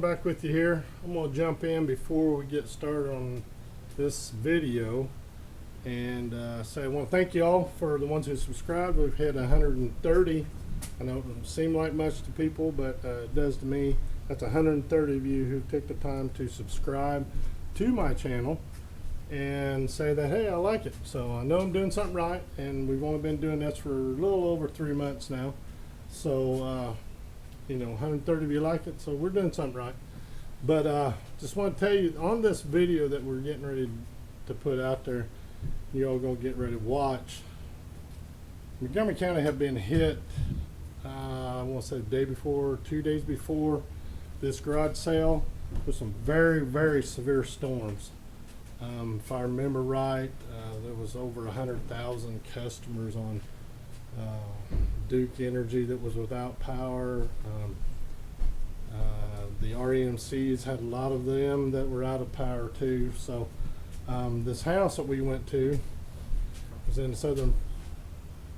back with you here. I'm going to jump in before we get started on this video and say I want to thank you all for the ones who subscribed. We've had 130. I know it doesn't seem like much to people, but it does to me. That's 130 of you who took the time to subscribe to my channel and say that, hey, I like it. So I know I'm doing something right, and we've only been doing this for a little over 3 months now. So, you know, 130 of you like it, so we're doing something right. But just want to tell you, on this video that we're getting ready to put out there, you all gonna get ready to watch. Montgomery County have been hit, I want to say the day before, 2 days before this garage sale, with some very, very severe storms. If I remember right, there was over 100,000 customers on Duke Energy that was without power. The REMCs had a lot of them that were out of power too. So this house that we went to was in the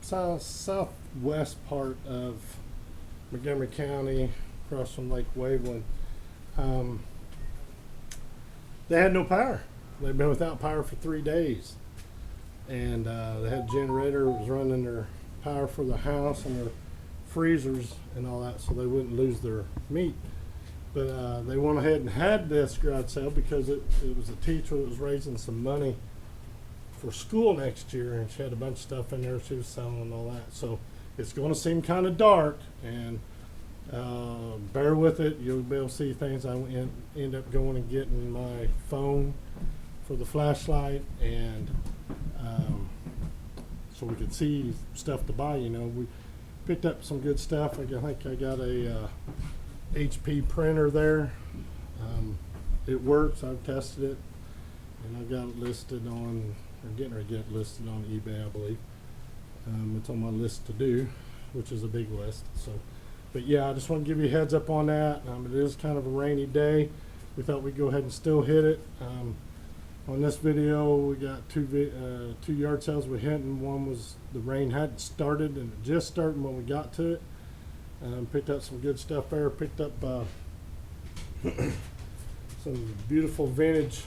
southwest part of Montgomery County, across from Lake Waveland. They had no power. They've been without power for 3 days, and they had a generator that was running their power for the house and their freezers and all that, so they wouldn't lose their meat. But they went ahead and had this garage sale because it was a teacher that was raising some money for school next year, and she had a bunch of stuff in there she was selling and all that. So it's going to seem kind of dark, and bear with it. You'll be able to see things. I end up going and getting my phone for the flashlight, and so we could see stuff to buy. You know, we picked up some good stuff. I think I got a HP printer there. It works. I've tested it, and I've got it listed on, or getting ready to get listed on eBay, I believe. It's on my list to do, which is a big list. So, but yeah, I just want to give you a heads up on that. It is kind of a rainy day. We thought we'd go ahead and still hit it. On this video, we got two yard sales we hit, and one was the rain hadn't started, and it just started when we got to it. Picked up some good stuff there. Picked up some beautiful vintage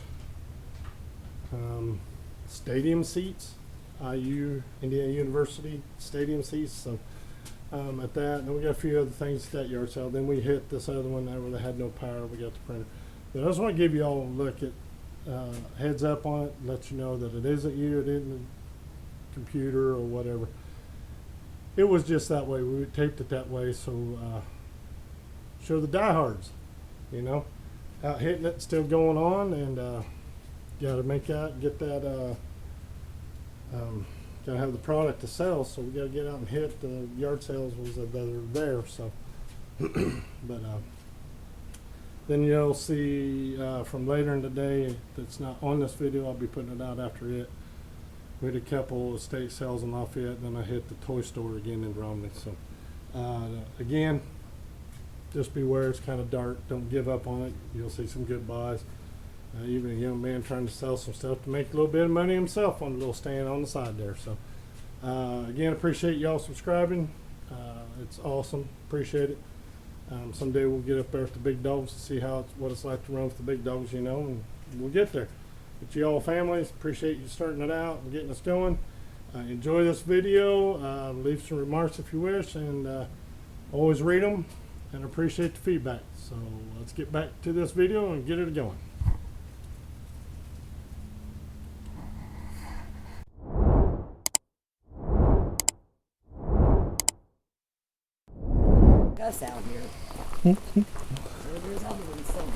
stadium seats, IU, Indiana University stadium seats. So at that, and then we got a few other things at that yard sale. Then we hit this other one there where they had no power. We got the printer. But I just want to give you all a look at heads up on it, let you know that it isn't you, it isn't a computer or whatever. It was just that way. We taped it that way, so show the diehards, you know, out hitting it, still going on, and got to make out, get that, got to have the product to sell, so we got to get out and hit the yard sales ones that are there. So, but then you'll see from later in the day that's not on this video, I'll be putting it out after it. We had a couple estate sales in Lafayette, and then I hit the toy store again in Romney. So again, just beware, it's kind of dark. Don't give up on it. You'll see some good buys. Even a young man trying to sell some stuff to make a little bit of money himself on a little stand on the side there. So again, appreciate y'all subscribing. It's awesome. Appreciate it. Someday we'll get up there with the big dogs to see what it's like to run with the big dogs, you know, and we'll get there. But you all families, appreciate you starting it out and getting us going. Enjoy this video. Leave some remarks if you wish, and always read them and appreciate the feedback. So let's get back to this video and get it going. Us out here.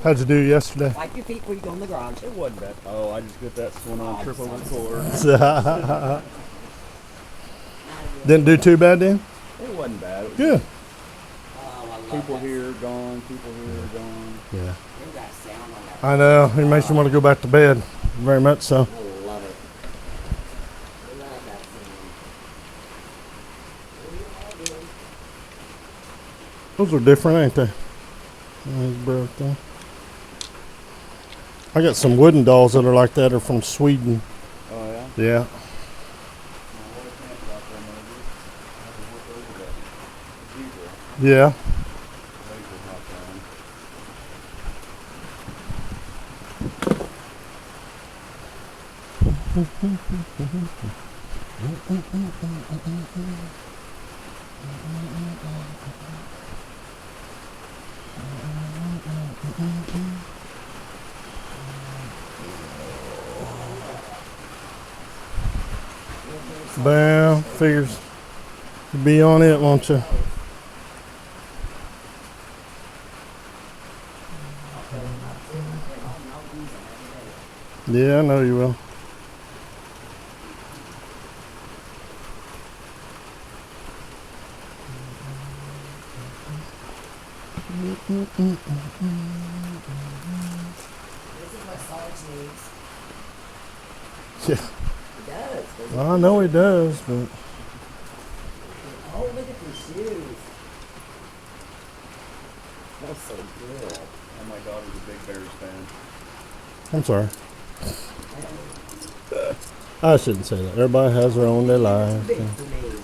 How'd you do yesterday? Wipe your feet before you go in the garage. It wasn't bad. Oh, I just got that one on trip over the floor. Didn't do too bad then? It wasn't bad. It was Good. Oh, I love people that. here gone, people here gone. Yeah. You got sound on that. I know. It makes you want to go back to bed. Very much so. I love it. I love that sound. Those are different, ain't they? Those broke down. I got some wooden dolls that are like that. Are from Sweden. Oh, yeah? Yeah. Yeah. Well, figures you'll be on it, won't you? Yeah, I know you will. This is what Sarge needs. Yeah, He does. doesn't I know he does, but he? Oh, look at these shoes. That's so good. And my daughter's a big Bears fan. I'm sorry. I shouldn't say that. Everybody has their own day life. Big for me. They're 10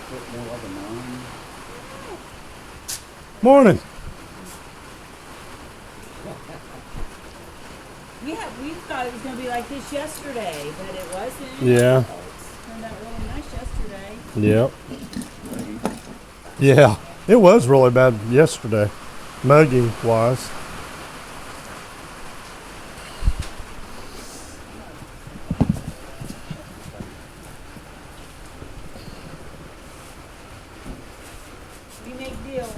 foot more like a 9. Morning. We thought it was going to be like this yesterday, but it wasn't. Yeah. Turned out really nice yesterday. Yep. Yeah. It was really bad yesterday. Muggy wise. We make deals.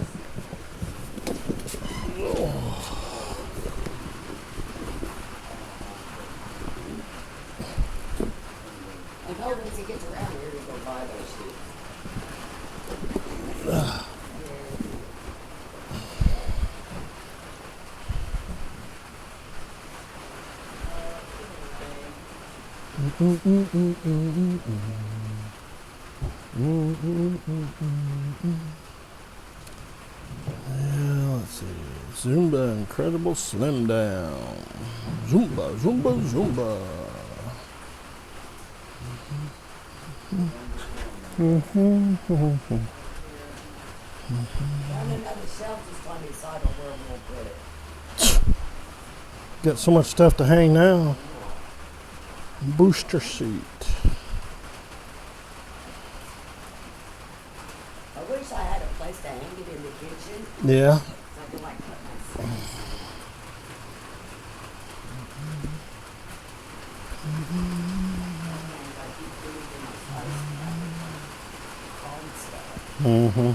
I know once he gets around here, he'll go buy those shoes. Yeah, let's see. Zumba Incredible Slim Down. Zumba, Zumba, Zumba. Found another shelf this time inside on where we'll put it. Got so much stuff to hang now. Booster seat. I wish I had a place to hang it in the kitchen. Yeah. So I could like put my stuff. I keep things in my spice cold stuff. Mm-hmm.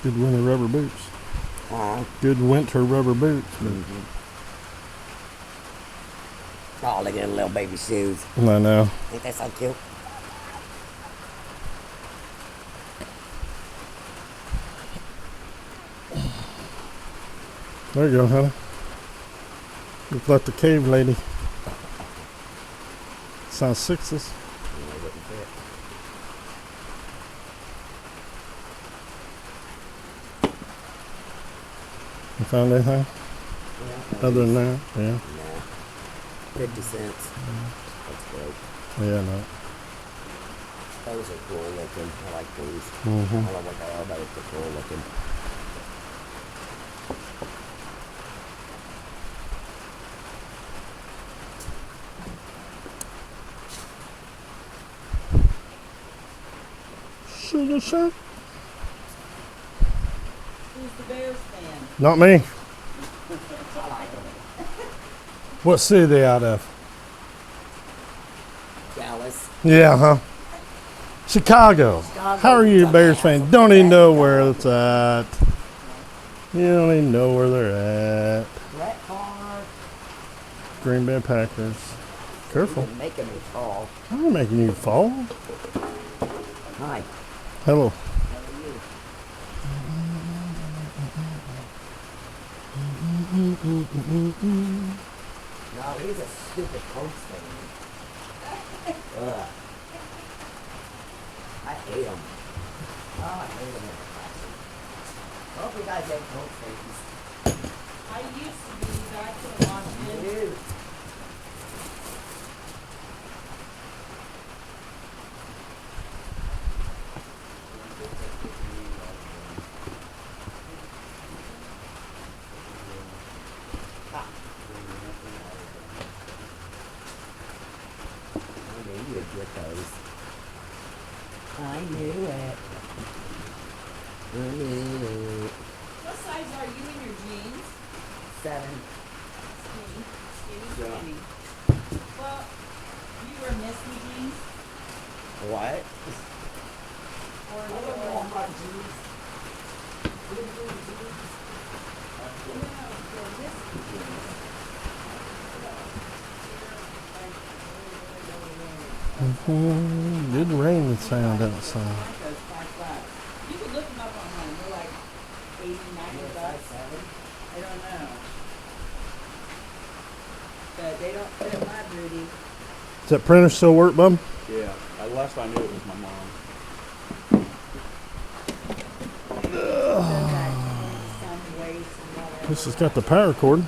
Good winter rubber boots. Good winter rubber boots. Oh, look at the little baby shoes. I know. Ain't that so cute? There you go, honey. Look like the cave lady. Size sixes. You found anything? Yeah. Other than that? Yeah. Nah. 50 cents. That's great. Yeah, no. Those are cool looking. I like these. Mm-hmm. I don't know what they are, but they're cool looking. Sugar shack? Who's the Bears fan? Not me. I like them. What city they out of? Dallas. Yeah, huh? Chicago. How are you a Bears fan? Don't even know where it's at. You don't even know where they're at. Brett Favre. Green Bay Packers. Careful. You're making me fall. I'm making you fall. Hi. Hello. How are you? No, he's a stupid Colts fan. Ugh. I hate him. Oh, I hate him. I hope you guys ain't Colts fans. I used to be, but I couldn't watch it. I knew it. I knew it. What size are you in your jeans? 7. Skinny. Skinny. Well, you wear Misty jeans? What? Or I don't know my jeans. Did rain the sound outside. You can look them up online. They're like 80, 90 bucks. I don't know. But they don't have Rudy. Does that printer still work, bub? Yeah. Last I knew it was my mom. This has got the power cord.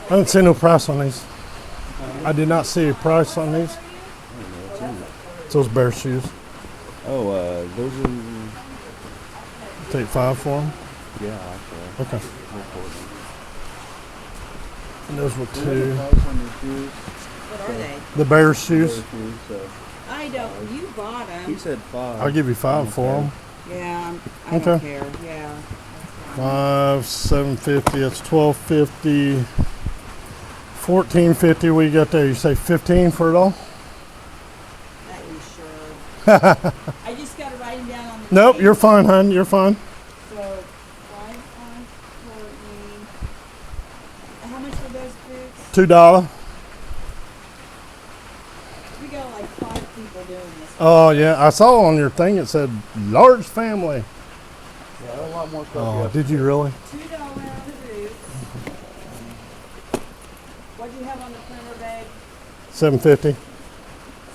I didn't see no price on these. I did not see a price on these. It's those bear shoes. Oh, those are. Take 5 for them. Yeah, actually. Okay. I'll afford them. And those were Do you have 2. a price on your shoes? What are they? The bear shoes. Their shoes, so. I don't. You bought He them. said 5. I'll give you 5 for them. Yeah, I Okay. don't care. Yeah. 5, 750. That's 1250. 1450. What you got there? You say 15 for it all? That you sure? I just got to write them down on the Nope, tape. you're fine, hon. You're fine. So, 5 on Courtney. How much were those boots? $2. We got like 5 people doing this. Oh yeah, I saw on your thing it said large family. Yeah, a lot more stuff. Oh, yesterday. did you really? $2 boots. What'd you have on the printer, babe? 750.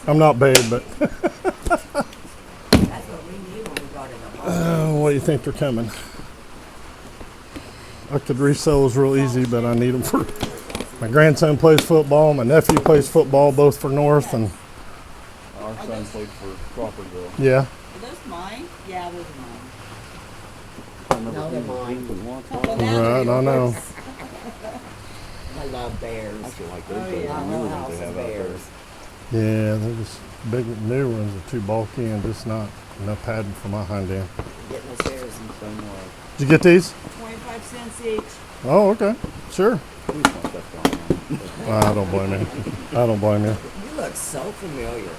I'm not big, but That's what we knew when we got in the house. what do you think they're coming? I could resell those real easy, but I need them for my grandson plays football, my nephew plays football, both for North, and Our son played for Crawfordville. yeah. Are those mine? Yeah, those are mine. I remember No, they're seeing mine. jeans and once. Well, I now Right, they're I know. yours. I love bears. actually like those Oh, better yeah. than My the whole new ones house they is have out there. bears. Yeah, they're just big. New ones are too bulky and just not enough padding for my hind end. Getting those bears. Same way. Did you get these? 25 cents each. Oh, okay, sure. We just want stuff going on. I don't blame you. I don't blame you. You look so familiar.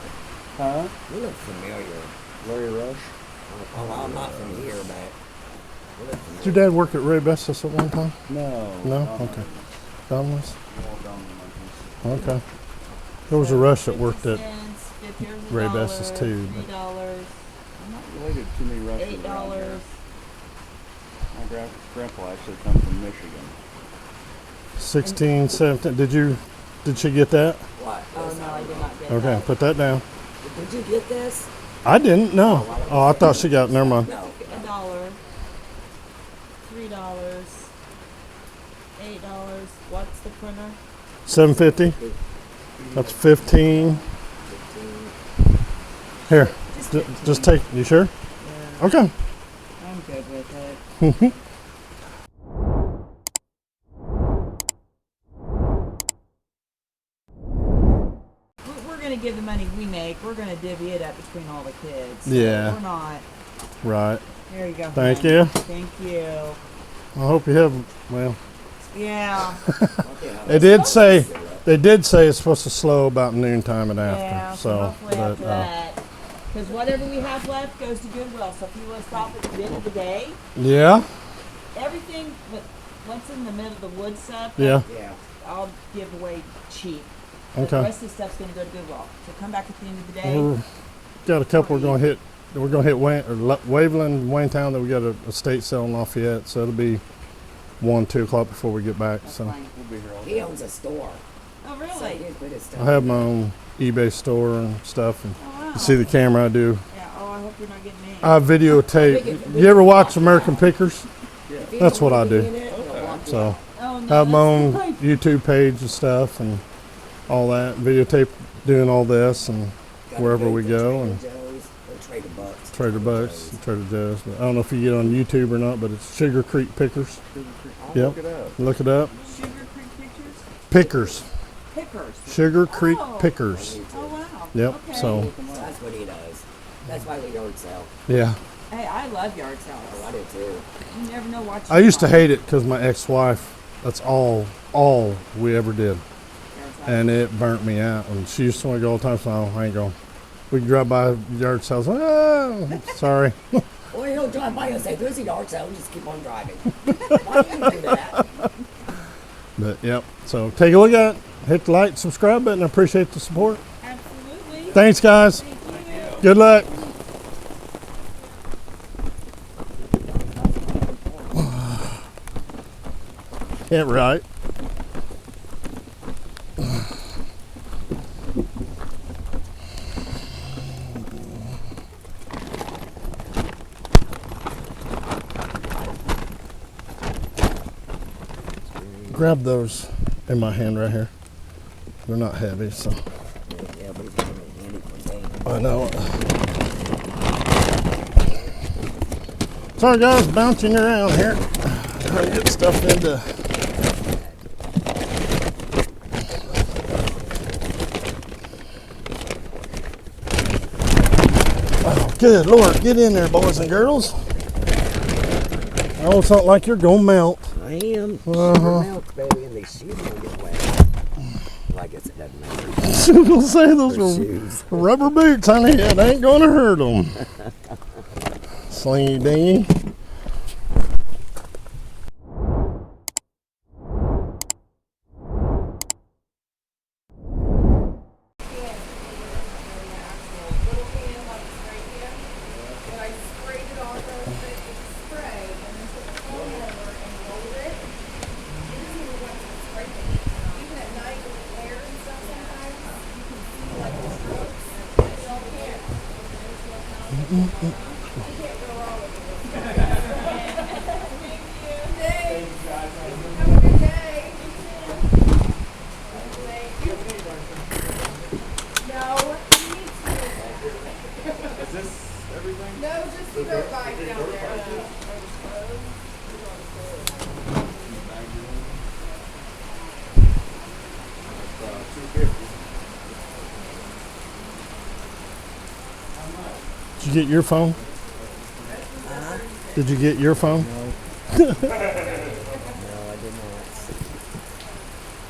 Huh? You look familiar. Larry Rush? Oh, I'm not from here, but you look Did familiar. your dad work at Ray Bestis at one time? No. No? not Okay. Larry. Domino's? All down in Lincoln. Okay. There was a rush that worked at 50 cents, 50 here's a Ray dollar, Bestis too, but- $3, I'm not related to too many Rushes around $8. here. My grandpa actually comes from Michigan. 16, 17. Did she get that? What? Oh no, I did not get Okay, that. put that down. Did you get this? I didn't, no. Oh, I thought she got it. Never mind. No. $1, $3, $8. What's the printer? 750. That's 15. 15. Here, Just just take. You sure? Yeah, Okay. I'm good with it. We're gonna give the money we make. We're gonna divvy it up between all the kids. Yeah. We're not. Right. There you go. Thank hon. you. Thank you. I hope you have. Well, Yeah. they did say it's supposed to slow about noontime and after. Yeah. So, hopefully but after that. Because whatever we have left goes to Goodwill. So if you want to stop at the end of the day, yeah, everything that what's in the middle of the wood stuff, yeah. Yeah. I'll give away cheap. But the Okay. rest of the stuff's gonna go to Goodwill. So come back at the end of the day. We're, got a couple we're gonna hit. We're gonna hit Waveland, Wayne Town. That we got a estate sale in Lafayette. So it'll be 1, 2 o'clock before we get back. That's So fine. We'll be here all He day. owns a store. Oh, So really? he can put his stuff. I have my own eBay store and stuff. And Oh, wow. you see the camera I do. Yeah, oh, I hope you're not getting me. I videotape. You ever watch American Pickers? If he That's don't what I wanna be do. in it, he'll walk you So out. Oh, no. I have my own that's fine. YouTube page and stuff and all that. Videotape doing all this and Got a wherever booth we at go Trader and Joe's or Trader Bucks. Trader Bucks, Trader Joe's. But I don't know if you get on YouTube or not, but it's Sugar Creek Pickers. I'll Yep. look it up. Look it up. Sugar Creek Pictures? Pickers. Pickers. Sugar Creek Oh. Pickers. Oh, wow. Yep. Okay. So That's what he does. That's why we yard sell. yeah, Hey, I love yard Oh, sales. I do too. You never know what I used to hate it because my ex-wife. That's all we ever did, and it burnt me out. And she used to want to go all the time. So I ain't going. We can drive by yard sales. Ah, sorry. Or he'll drive by and say, "There's a yard sale." And just keep on driving. Why do you do that? But yep. So take a look at it. Hit the like, subscribe button. I appreciate the support. Absolutely. Thanks, guys. Thank you. Good luck. Yeah, right. Grab those in my hand right here. They're not heavy, so Yeah, but it's gonna be handy for days. I know. Sorry guys, bouncing around here. Trying to get stuff into. Oh, good Lord, get in there, boys and girls. Oh, it's not like you're gonna melt. I am. Uh-huh. Sugar milk, baby, and these shoes will get wet. Well, I guess it doesn't matter. We'll say those For were shoes. rubber boots, honey. It ain't gonna hurt them. Slingy dingy. No, just the dirt bike down there. Did you get your phone? Did you get your phone? No, I did not.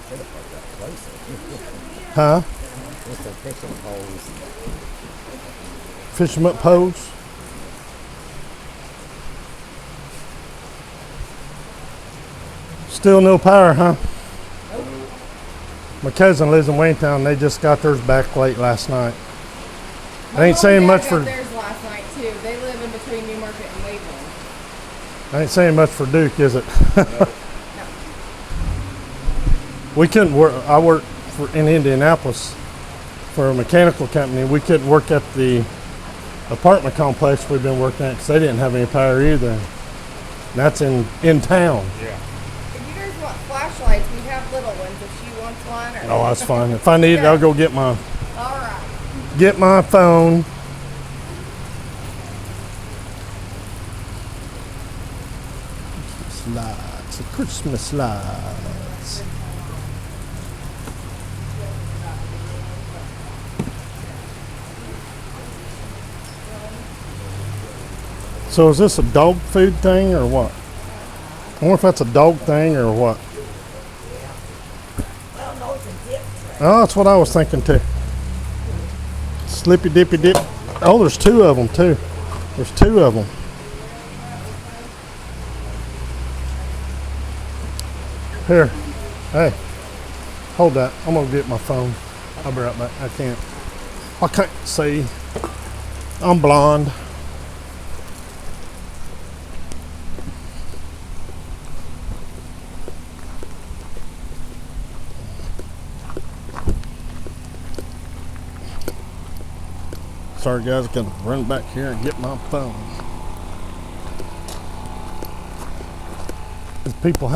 Should have parked up closer. Huh? Just the fishing poles. Fish 'em up poles? Still no power, huh? My cousin lives in Waytown. They just got theirs back late last night. I ain't saying much for Theirs last night too. They live in between Newmarket and Waveland. I ain't saying much for Duke, is it? We couldn't work. I worked in Indianapolis for a mechanical company. We couldn't work at the apartment complex we've been working at because they didn't have any power either. And that's in town. If you guys want flashlights, we have little ones. If she wants one, or Oh, that's fine. If I need it, I'll go get my all right. phone. Lights, the Christmas lights. So is this a dog food thing or what? I wonder if that's a dog thing or what. Well, no, it's a dip tray. Oh, that's what I was thinking too. Slippy dippy dip. Oh, there's two of them too. There's two of them. Here. Hey. Hold that. I'm gonna get my phone. I'll be right back. I can't see. I'm blonde. Sorry guys, I gotta run back here and get my phone. These people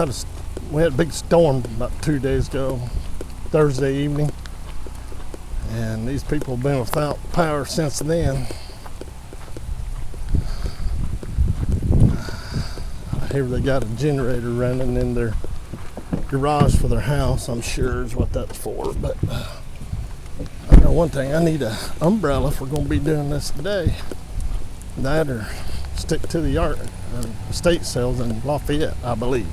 we had a big storm about 2 days ago, Thursday evening. And these people have been without power since then. I hear they got a generator running in their garage for their house, I'm sure is what that's for. But I know one thing, I need an umbrella if we're going to be doing this today. That or stick to the yard, estate sales in Lafayette, I believe.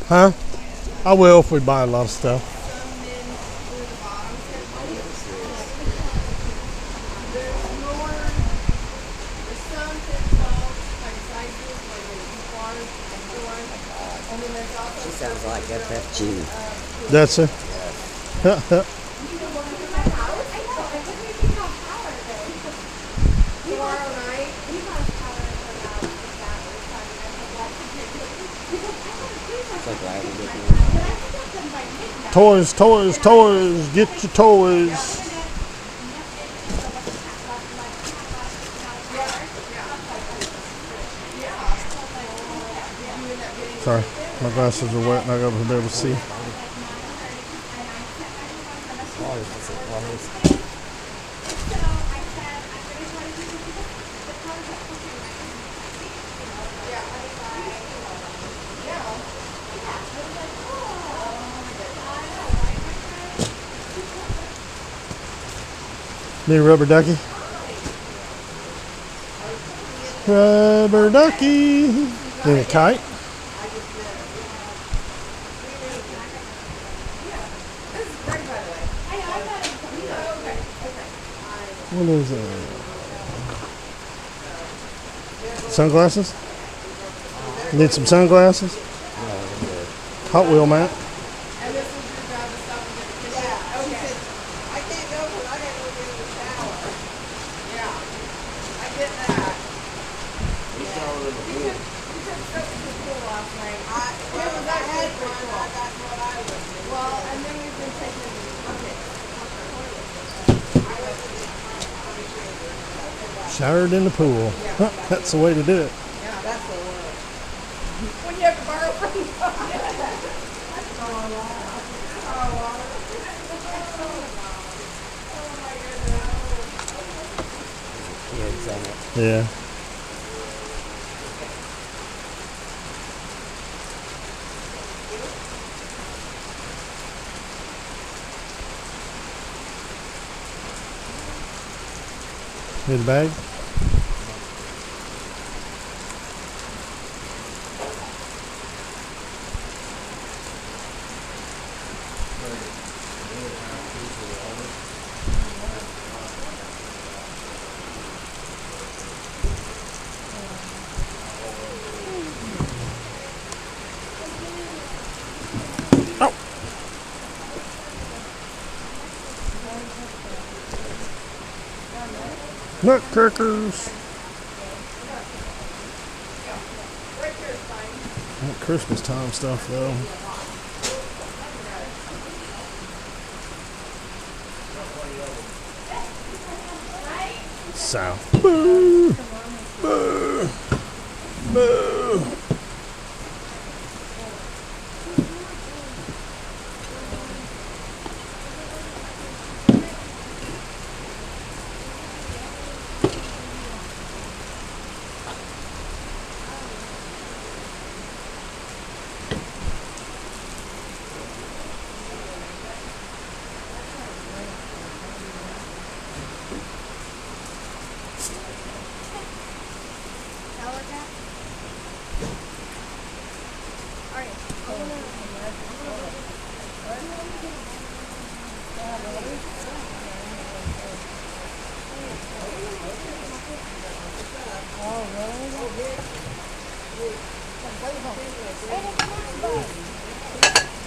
Huh? I will if we buy a lot of stuff. She sounds like FFG. That's it. Tomorrow night. So glad we didn't. Toys, toys, toys. Get your toys. Sorry, my glasses are wet and I gotta be able to see. Need a rubber ducky? Rubber ducky. Need a kite? What is it? Sunglasses? Need some sunglasses? Hot wheel mat? And this is your job to stop and get the kids. Yeah. Okay. I can't go because I gotta go get in the shower. Yeah. I get that. You took stuff to the pool last night. It was actually pretty cool. I got what I was doing. Well, and then we've been taking buckets. Showered in the pool. Huh, that's the way to do it. Yeah, that's the word. When you have to borrow from Kids in it. Yeah. Need a bag? Nutcrackers. That Christmas time stuff though. South. Boo! Boo! Boo!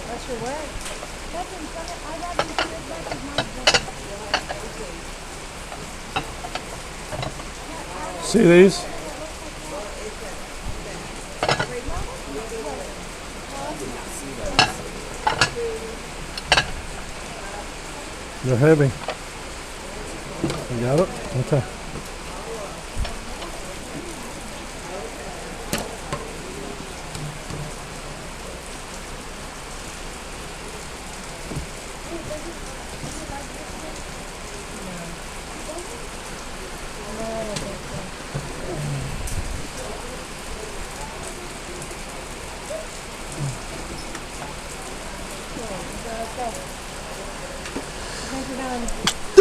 That's your way. See these? They're heavy. You got it? Okay.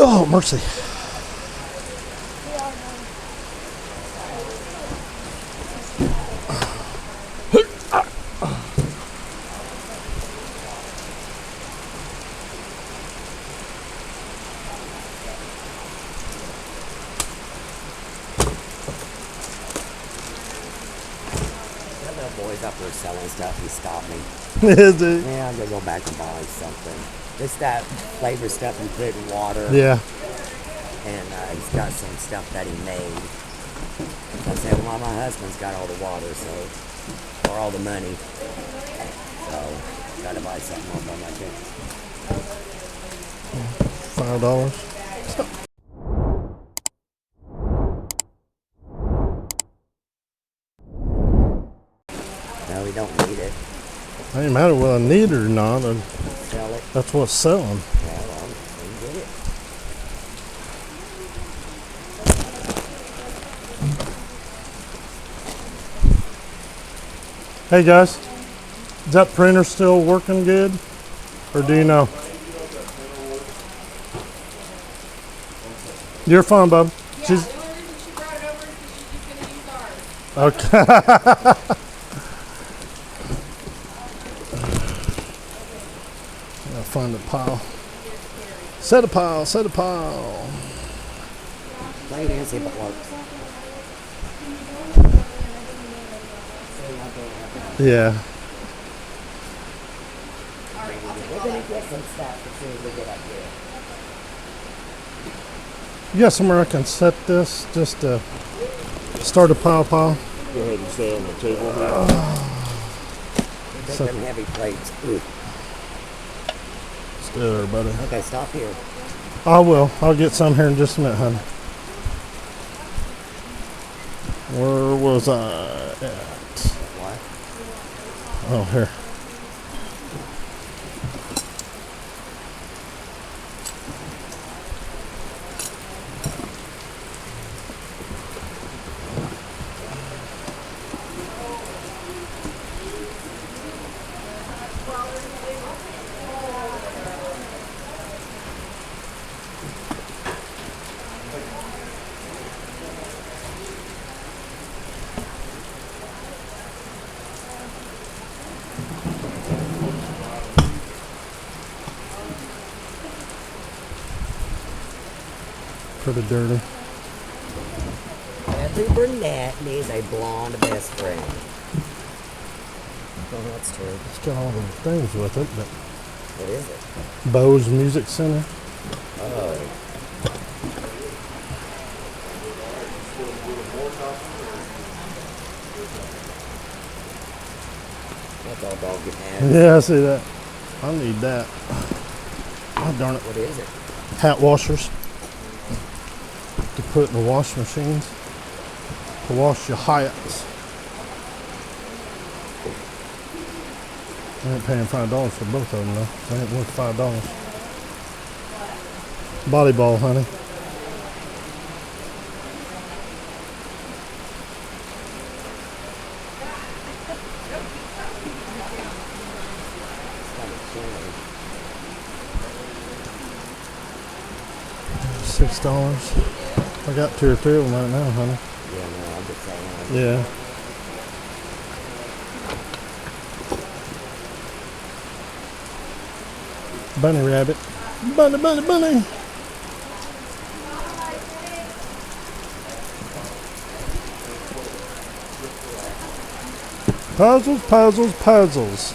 Oh, mercy. That little boy's up there selling stuff. He stopped me. Is it? Yeah, I'm gonna go back and buy something. It's that flavor stuff you put in water. Yeah. And he's got some stuff that he made. I said, well, my husband's got all the water, so, or all the money. So, gotta buy something more by my kids. $5. No, we don't need it. It ain't matter whether I need it or not. Sell it. That's what's selling. Yeah, well, we can get it. Hey guys, is that printer still working good? Or do you know? You're fine, bub. Yeah, She's the only reason she brought it over is because she's just gonna use ours. okay. I'll find a pile. Set a pile, set a pile. Play it and see if it works. Yeah. We're gonna get some stuff as soon as we get up here. You got somewhere I can set this just to start a pile? Go ahead and stay on the table here. Take So- them heavy plates. Ooh. Let's do it, everybody. Okay, stop here. I will. I'll get some here in just a minute, honey. Where was I at? What? Oh, here. Pretty dirty. Every brunette needs a blonde best friend. Well, that's true. It's got all those things with it, but What is it? Bose Music Center. Oh. That's all dog getting mad. Yeah, I see that. I need that. Oh, darn it. What is it? Hat washers to put in the wash machines to wash your hats. I ain't paying $5 for both of them though. They ain't worth $5. Body ball, honey. It's kind of chilly. $6. I got 2 or 3 of them right now, honey. Yeah, no, I'm just saying. Yeah. Bunny rabbit. Bunny, bunny, bunny. Puzzles, puzzles, puzzles.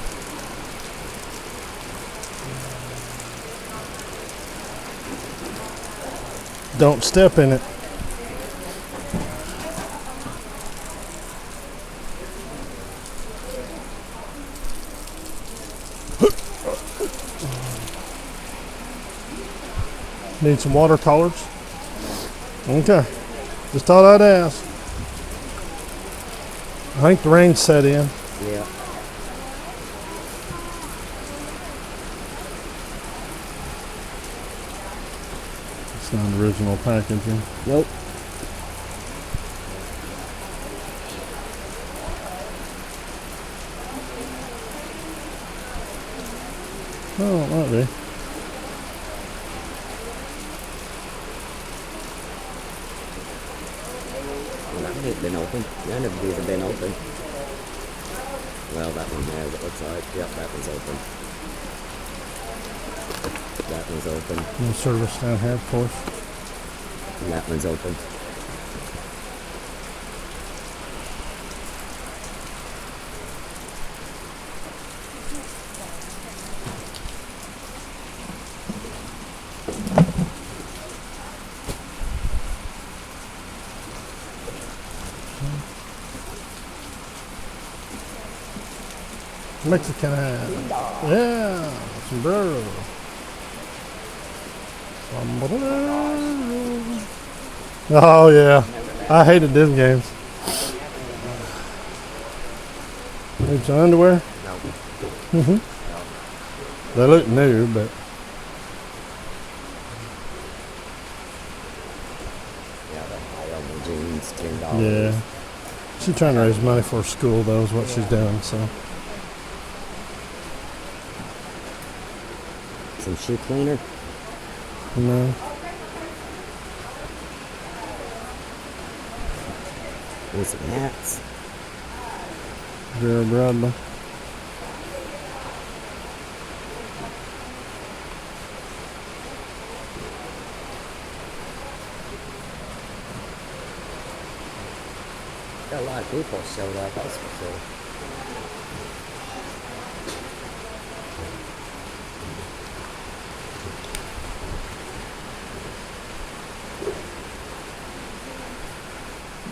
Don't step in it. Need some watercolors? Okay. Just thought I'd ask. I think the rain set in. Yeah. It's not original packaging. Nope. Oh, it might be. Well, that would have been open. None of these have been open. Well, that one there, that looks like. Yep, that one's open. That one's open. No service down here, of course. And that one's open. Mexican hat. Yeah, sombrero. Sombrero. Oh yeah, I hated them games. Need some underwear? No. Mm-hmm. They look new, but Yeah, the Wyoming jeans, $10. yeah. She's trying to raise money for school, though, is what she's doing. So Some shoe cleaner. no. And some hats. Vera Bradley. Got a lot of people showed up, that's for sure.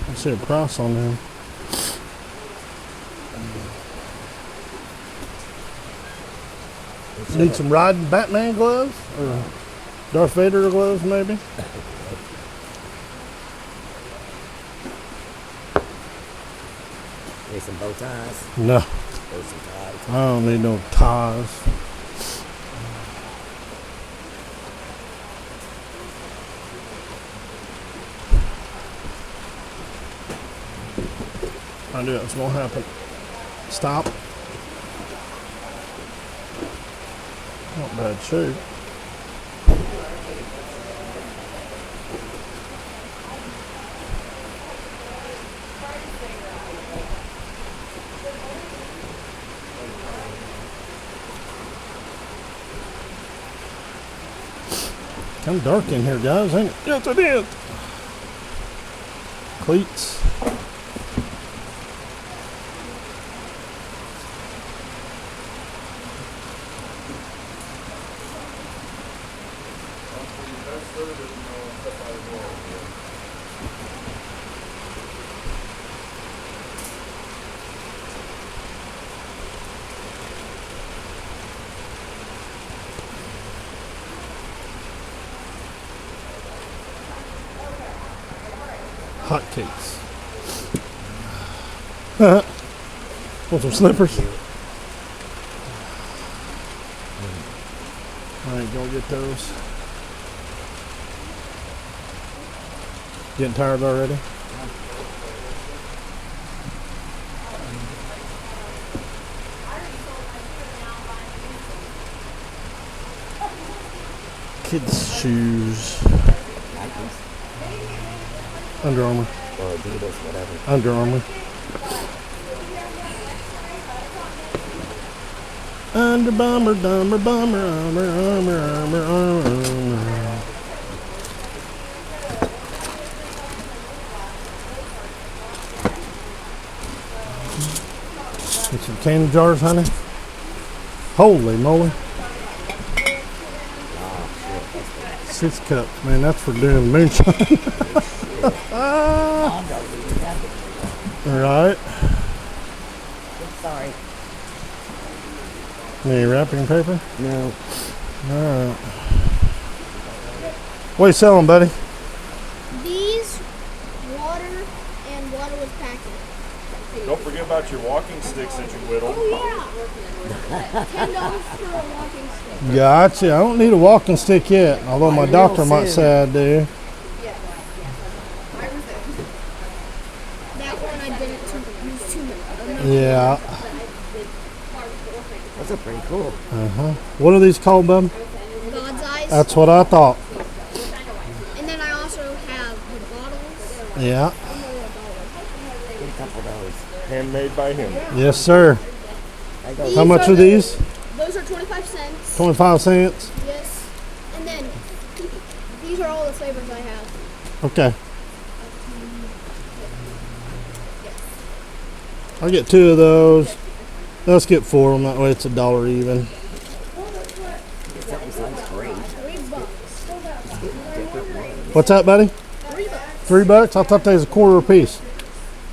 I see a price on them. Need some riding Batman gloves or Darth Vader gloves, maybe. Need some bow ties. No, There's some ties. I don't need no ties. I knew that was gonna happen. Stop. Not bad shape. Kind of dark in here, guys, ain't it? Yes, it is. Cleats. Hotcakes. Want some slippers? Alright, go get those. Getting tired already? Kids' shoes. Nikes. Under Armour. Or Adidas, whatever. Under Armour. Under Bomber, Dumber, Bomber, Armour, Armour, Armour, Armour, Armour. Get some candy jars, honey. Holy moly. Oh, shit. That's these cups, man. That's for doing moonshine. Right. Sorry. Any wrapping paper? No. Alright. What are you selling, buddy? These, water, and water with packing. Don't forget about your walking sticks that you whittled. Oh yeah. $10 for a walking stick. Gotcha. I don't need a walking stick yet, although my doctor might say I do. That one I didn't use too much. Yeah. Those are pretty cool. What are these called, bub? God's eyes. That's what I thought. And then I also have the bottles. Yeah. Get a couple of those. Handmade by him. Yes, sir. There goes. How much are these? Those are 25 cents. 25 cents? Yes. And then these are all the flavors I have. Okay. I'll get 2 of those. Let's get 4 of them. That way it's $1 even. Something sounds great. $3. What's that, buddy? $3. $3? I thought they was a quarter a piece.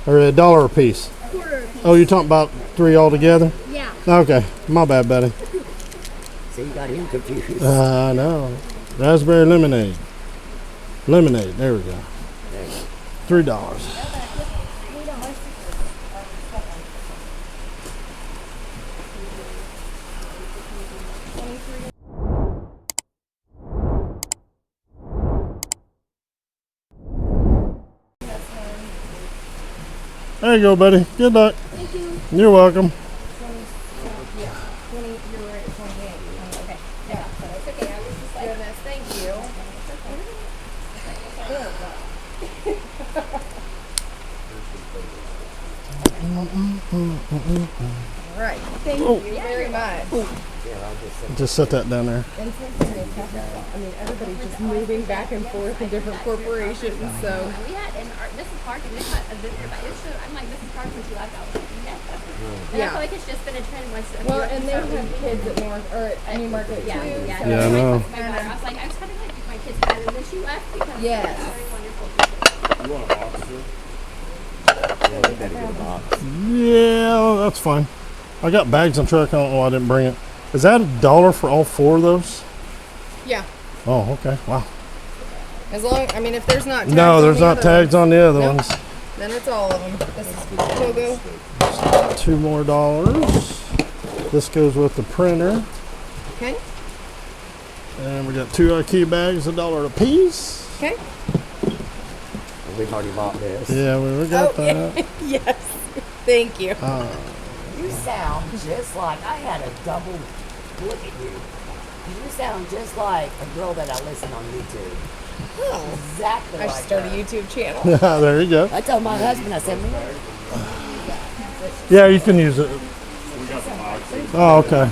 Or $1 a piece. Quarter. Oh, you're talking about 3 altogether? Yeah. Okay. My bad, buddy. See, you got him confused. I know. Raspberry lemonade. Lemonade. There we go. $3. There you go, buddy. Good luck. Thank you. You're welcome. Right. Thank you very much. Just set that down there. I mean, everybody's just moving back and forth in different corporations, so. We had, and Mrs. Park, and this not a visitor, but it's just, I'm like, Mrs. Park, when she left, I was like, yes. And I Yeah. feel like it's just been a trend once. Well, and they have kids at North, or at Newmarket too. Yeah, so- yeah. Yeah, I know. My daughter, I was like, I was kind of like, if my kids had it, and then she left because Yes. it's very wonderful. people. You want a box, sir? Yeah, they better get a box. Yeah, that's fine. I got bags on truck. I don't know why I didn't bring it. Is that $1 for all 4 of those? Yeah. Oh, okay. Wow. As long, I mean, if there's not tags No, on there's the not other tags on the other Nope. ones. then it's all of them. This is Togo. $2 more. This goes with the printer. Okay. And we got 2 IKEA bags, $1 a piece. Okay. We've already bought this. Yeah, we got Oh, that. yes. Thank you. You sound just like, I had a double look at you. You sound just like a girl that I listen on YouTube. Oh. Exactly I like should start a her. YouTube channel. Yeah, there you go. I told my husband, I said, man, Yeah, you can use it. We got the boxes. Oh, okay.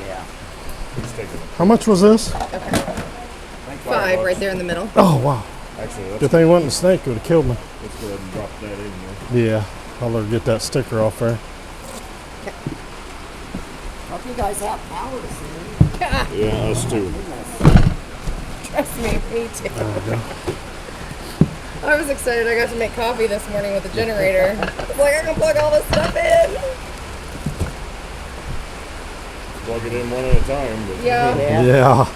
yeah. He's taking How much was this? $5 right there in the middle. Oh, wow. Actually, Good thing it wasn't a snake. It would have killed me. let's go ahead and drop that in there. Yeah. I'll let her get that sticker off there. Hope you guys have power soon. Yeah, us too. Trust me, me too. I was excited. I got to make coffee this morning with the generator. It's like I can plug all this stuff in. Plug it in one at a time. But Yeah. Yeah.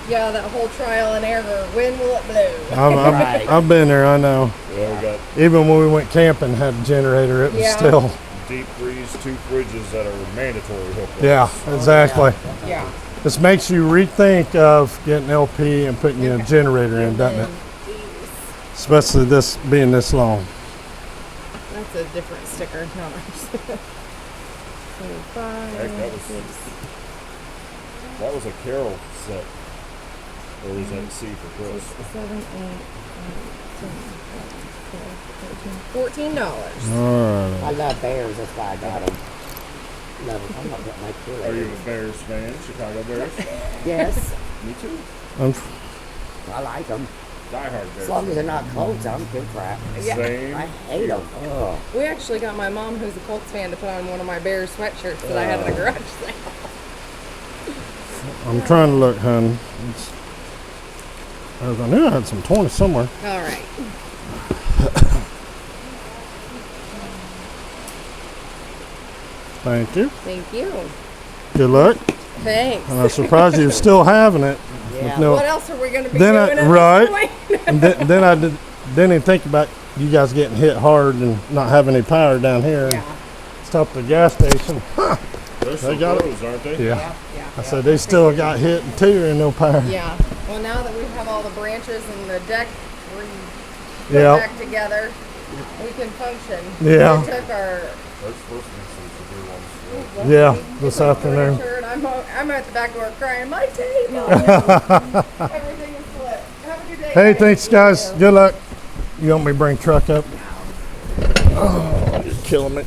Yeah, that whole trial and error. When will it blow? Right. I've been there. I know. Yeah, we got Even when we went camping, had a generator. It was Yeah. still. deep freeze, 2 fridges that are mandatory hookups. Yeah, exactly. Yeah. This makes you rethink of getting LP and putting your generator in, doesn't it? Especially this being this long. That's a different sticker, not ours. Heck, that was a Carol set. Or is that C for Chris? 14 $14. All right. I love bears, that's why I got them. Love them. I'm not getting my kid. Are you a Bears fan? Chicago Bears? Yes. Me too. I like them. Die hard Bears. As long as they're not Colts, I don't give a crap. Yeah. Same. I hate them. Oh. We actually got my mom, who's a Colts fan, to put on one of my Bears sweatshirts that I had at a garage sale. I'm trying to look, hun. I knew I had some 20 somewhere. All right. Thank you. Thank you. Good luck. Thanks. And I was surprised you were still having it. Yeah. No- What else are we going to be Then doing at right. this point? And then I didn't even think about you guys getting hit hard and not having any power down here. And Yeah. stopped at the gas station. Those They some got it. pros, aren't they? Yeah. Yeah. I said they still got hit too and no power. Yeah. Well, now that we have all the branches and the deck put Yeah. back together, we can function. Yeah. We took our There's supposed to be some severe ones. Yeah, this afternoon. furniture, and I'm at the back door crying, my table. Everything is flipped. Have a good day. Hey, thanks guys. Good luck. You want me to bring truck up? Oh, you're killing me.